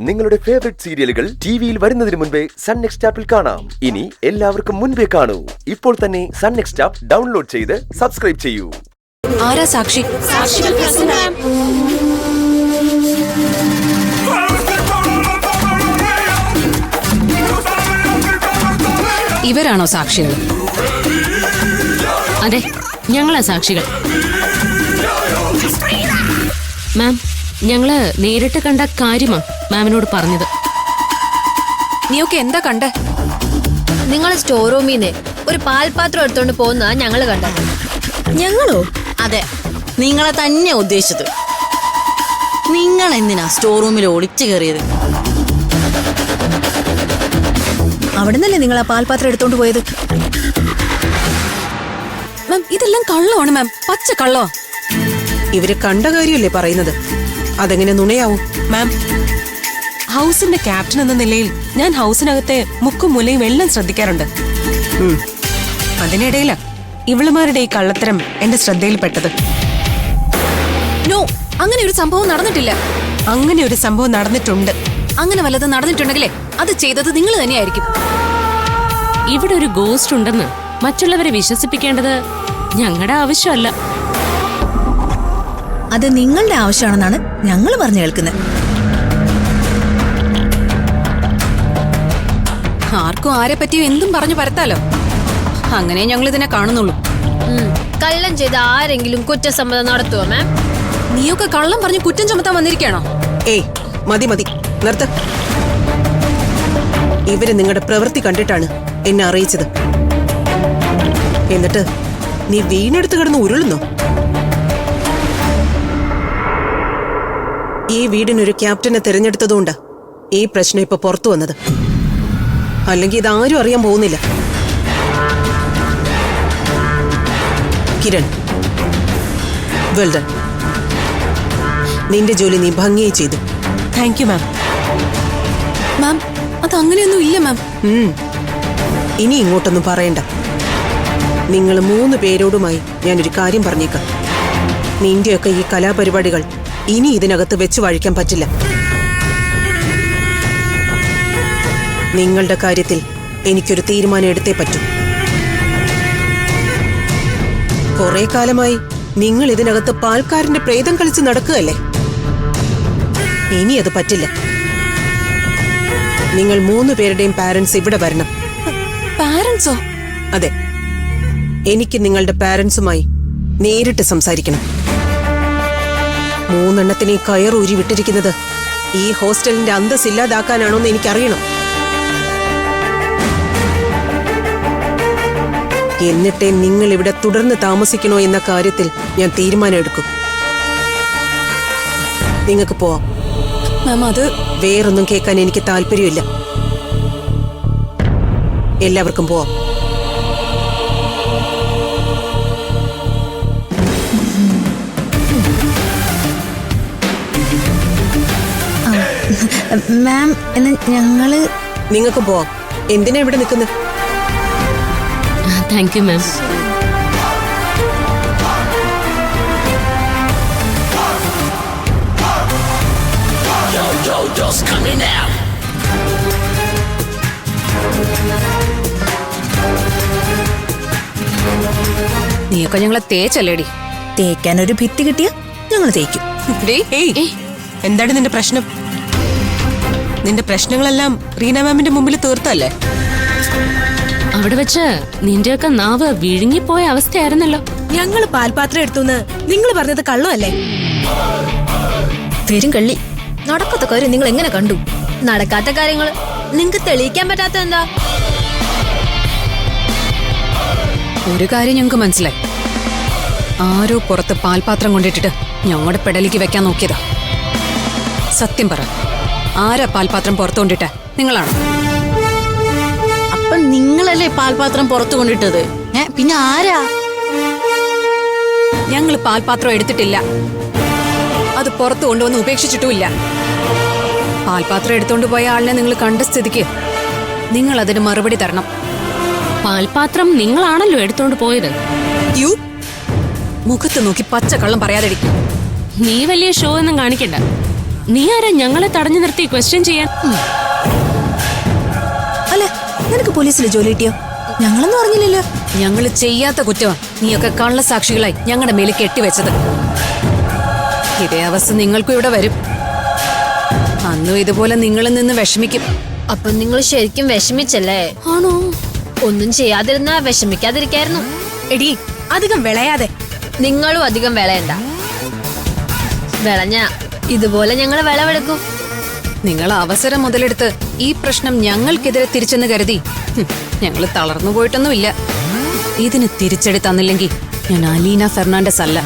നിങ്ങളുടെ ഫേവറേറ്റ് സീരിയലുകൾ ടിവിയിൽ വരുന്നതിന് മുൻപേ സൺ നെക്സ്റ്റ് ആപ്പിൽ കാണാം. ഇനി എല്ലാവർക്കും മുൻപേ കാണൂ. ഇപ്പോൾ തന്നെ സൺ നെക്സ്റ്റ് ആപ്പ് ഡൗൺലോഡ് ചെയ്ത് സബ്സ്ക്രൈബ് ചെയ്യൂ. ആരാ സാക്ഷി? ഇവരാണോ സാക്ഷികൾ? അതെ, ഞങ്ങളാ സാക്ഷികൾ. മാം, ഞങ്ങള് നേരിട്ട് കണ്ട കാര്യമാ മാമിനോട് പറഞ്ഞത്. നീയൊക്കെ എന്താ കണ്ടേ? നിങ്ങൾ സ്റ്റോർ റൂമിന്ന് ഒരു പാൽപാത്രം എടുത്തോണ്ട് പോകുന്നതാ ഞങ്ങള് കണ്ടത്. ഞങ്ങളോ? അതെ, നിങ്ങളെ തന്നെ ഉദ്ദേശിച്ചത്. നിങ്ങൾ എന്തിനാ സ്റ്റോർ റൂമിൽ ഒളിച്ചു കയറിയത്? അവിടെ നിന്നല്ലേ നിങ്ങൾ ആ പാൽപാത്രം എടുത്തോണ്ട് പോയത്? മാം, ഇതെല്ലാം കള്ളമാണ് മാം, പച്ച കള്ളോ. ഇവര് കണ്ട കാര്യമല്ലേ പറയുന്നത്, അതെങ്ങനെ നുണയാവും? മാം, ഹൗസിന്റെ ക്യാപ്റ്റൻ എന്ന നിലയിൽ ഞാൻ ഹൗസിനകത്തെ മുക്കും മുലയും എല്ലാം ശ്രദ്ധിക്കാറുണ്ട്. അതിനിടയിലാ ഇവളുമാരുടെ ഈ കള്ളത്തരം എന്റെ ശ്രദ്ധയിൽപ്പെട്ടത്. നോ, അങ്ങനെ ഒരു സംഭവം നടന്നിട്ടില്ല. അങ്ങനെ ഒരു സംഭവം നടന്നിട്ടുണ്ട്. അങ്ങനെ വല്ലതും നടന്നിട്ടുണ്ടെങ്കിലേ അത് ചെയ്തത് നിങ്ങൾ തന്നെയായിരിക്കും. ഇവിടെ ഒരു ഗോസ്റ്റ് ഉണ്ടെന്ന് മറ്റുള്ളവരെ വിശ്വസിപ്പിക്കേണ്ടത് ഞങ്ങളുടെ ആവശ്യമല്ല. അത് നിങ്ങളുടെ ആവശ്യമാണെന്നാണ് ഞങ്ങൾ പറഞ്ഞു കേൾക്കുന്നത്. ആർക്കും ആരെ പറ്റിയും എന്തും പറഞ്ഞു പരത്താലോ. അങ്ങനെ ഞങ്ങൾ ഇതിനെ കാണുന്നുള്ളൂ. കള്ളം ചെയ്ത ആരെങ്കിലും കുറ്റസമ്മതം നടത്തുവോ മാം? നീയൊക്കെ കള്ളം പറഞ്ഞ് കുറ്റം ചുമത്താൻ വന്നിരിക്കണോ? ഏയ്, മതി മതി, നിർത്ത്. ഇവര് നിങ്ങളുടെ പ്രവൃത്തി കണ്ടിട്ടാണ് എന്നെ അറിയിച്ചത്. എന്നിട്ട് നീ വീണെടുത്ത് കിടന്ന് ഉരുളുന്നോ? ഈ വീടിനൊരു ക്യാപ്റ്റനെ തിരഞ്ഞെടുത്തതുകൊണ്ടാ ഈ പ്രശ്നം ഇപ്പൊ പുറത്തു വന്നത്. അല്ലെങ്കിൽ ഇതാരും അറിയാൻ പോകുന്നില്ല. Kiran, well done. നിന്റെ ജോലി നീ ഭംഗിയായി ചെയ്തു. Thank you ma'am. മാം, അത് അങ്ങനെയൊന്നും ഇല്ല മാം. ഇനി ഇങ്ങോട്ടൊന്നും പറയണ്ട. നിങ്ങൾ 3 പേരോടുമായി ഞാനൊരു കാര്യം പറഞ്ഞേക്കാം. നിന്റെയൊക്കെ ഈ കലാപരിപാടികൾ ഇനി ഇതിനകത്ത് വെച്ച് വഴിക്കാൻ പറ്റില്ല. നിങ്ങളുടെ കാര്യത്തിൽ എനിക്കൊരു തീരുമാനം എടുത്തേ പറ്റൂ. കുറെ കാലമായി നിങ്ങൾ ഇതിനകത്ത് പാൽക്കാരന്റെ പ്രേതം കളിച്ച് നടക്കുകയല്ലേ. ഇനി അത് പറ്റില്ല. നിങ്ങൾ 3 പേരുടെയും പാരന്റ്സ് ഇവിടെ വരണം. പാരന്റ്സോ? അതെ, എനിക്ക് നിങ്ങളുടെ പാരന്റ്സുമായി നേരിട്ട് സംസാരിക്കണം. 3 എണ്ണത്തിനെ കയറൂരി വിട്ടിരിക്കുന്നത് ഈ ഹോസ്റ്റലിന്റെ അന്തസ് ഇല്ലാതാക്കാനാണോന്ന് എനിക്കറിയണം. എന്നിട്ടേ നിങ്ങൾ ഇവിടെ തുടർന്ന് താമസിക്കണോ എന്ന കാര്യത്തിൽ ഞാൻ തീരുമാനമെടുക്കും. നിങ്ങൾക്ക് പോവാം. മാം, അത് വേറൊന്നും കേൾക്കാൻ എനിക്ക് താല്പര്യമില്ല. എല്ലാവർക്കും പോവാം. മാം, എന്നാ ഞങ്ങള് നിങ്ങൾക്ക് പോവാം. എന്തിനാ ഇവിടെ നിൽക്കുന്നത്? Thank you ma'am. നീയൊക്കെ ഞങ്ങളെ തേച്ചല്ലേടി. തേക്കാൻ ഒരു ഭിത്തി കിട്ടിയ ഞങ്ങൾ തേക്കും. എന്താണ് നിന്റെ പ്രശ്നം? നിന്റെ പ്രശ്നങ്ങളെല്ലാം റീന മാമിന്റെ മുമ്പിൽ തീർത്തല്ലേ? അവിടെ വെച്ച് നിന്റെയൊക്കെ നാവ് വിഴുങ്ങിപ്പോയ അവസ്ഥയായിരുന്നല്ലോ. ഞങ്ങള് പാൽപാത്രം എടുത്തുന്ന് നിങ്ങൾ പറഞ്ഞത് കള്ളമല്ലേ? വരും കള്ളി. നടക്കാത്ത കാര്യം നിങ്ങൾ എങ്ങനെ കണ്ടു? നടക്കാത്ത കാര്യങ്ങൾ നിങ്ങക്ക് തെളിയിക്കാൻ പറ്റാത്ത എന്താ? ഒരു കാര്യം ഞങ്ങൾക്ക് മനസ്സിലായി. ആരോ പുറത്ത് പാൽപാത്രം കൊണ്ടിട്ടിട്ട് ഞങ്ങളുടെ പെടലിക്ക് വെക്കാൻ നോക്കിയതാ. സത്യം പറ, ആരാ പാൽപാത്രം പുറത്തു കൊണ്ടിട്ടെ? നിങ്ങളാണോ? അപ്പൊ നിങ്ങളല്ലേ പാൽപാത്രം പുറത്തു കൊണ്ടിട്ടത്? പിന്നെ ആരാ? ഞങ്ങൾ പാൽപാത്രം എടുത്തിട്ടില്ല. അത് പുറത്തു കൊണ്ടുവന്ന് ഉപേക്ഷിച്ചിട്ടുമില്ല. പാൽപാത്രം എടുത്തോണ്ട് പോയ ആളിനെ നിങ്ങൾ കണ്ട സ്ഥിതിക്ക് നിങ്ങൾ അതിന് മറുപടി തരണം. പാൽപാത്രം നിങ്ങളാണല്ലോ എടുത്തോണ്ട് പോയത്. യു മുഖത്ത് നോക്കി പച്ച കള്ളം പറയാതെടി. നീ വലിയ ഷോ ഒന്നും കാണിക്കണ്ട. നീ ആരാ ഞങ്ങളെ തടഞ്ഞു നിർത്തി ക്വസ്റ്റ്യൻ ചെയ്യാൻ? അല്ല നിനക്ക് പോലീസിൽ ജോലി കിട്ടിയോ? ഞങ്ങളൊന്നും അറിഞ്ഞില്ലല്ലോ. ഞങ്ങള് ചെയ്യാത്ത കുറ്റമാ നീയൊക്കെ കള്ളസാക്ഷികളായി ഞങ്ങളുടെ മേലെ കെട്ടിവെച്ചത്. ഇതേ അവസ്ഥ നിങ്ങൾക്കും ഇവിടെ വരും. അന്നും ഇതുപോലെ നിങ്ങളിൽ നിന്ന് വിഷമിക്കും. അപ്പൊ നിങ്ങൾ ശരിക്കും വിഷമിച്ചല്ലേ? ആണോ? ഒന്നും ചെയ്യാതിരുന്നാ വിഷമിക്കാതിരിക്കായിരുന്നു. എടി അധികം വിളയാതെ. നിങ്ങളും അധികം വിളയണ്ട. വിളഞ്ഞ ഇതുപോലെ ഞങ്ങൾ വിളവെടുക്കും. നിങ്ങൾ അവസരം മുതലെടുത്ത് ഈ പ്രശ്നം ഞങ്ങൾക്കെതിരെ തിരിച്ചെന്ന് കരുതി ഞങ്ങൾ തളർന്നു പോയിട്ടൊന്നുമില്ല. ഇതിന് തിരിച്ചടി തന്നില്ലെങ്കിൽ ഞാൻ അലീന ഫെർണാണ്ടസ് അല്ല.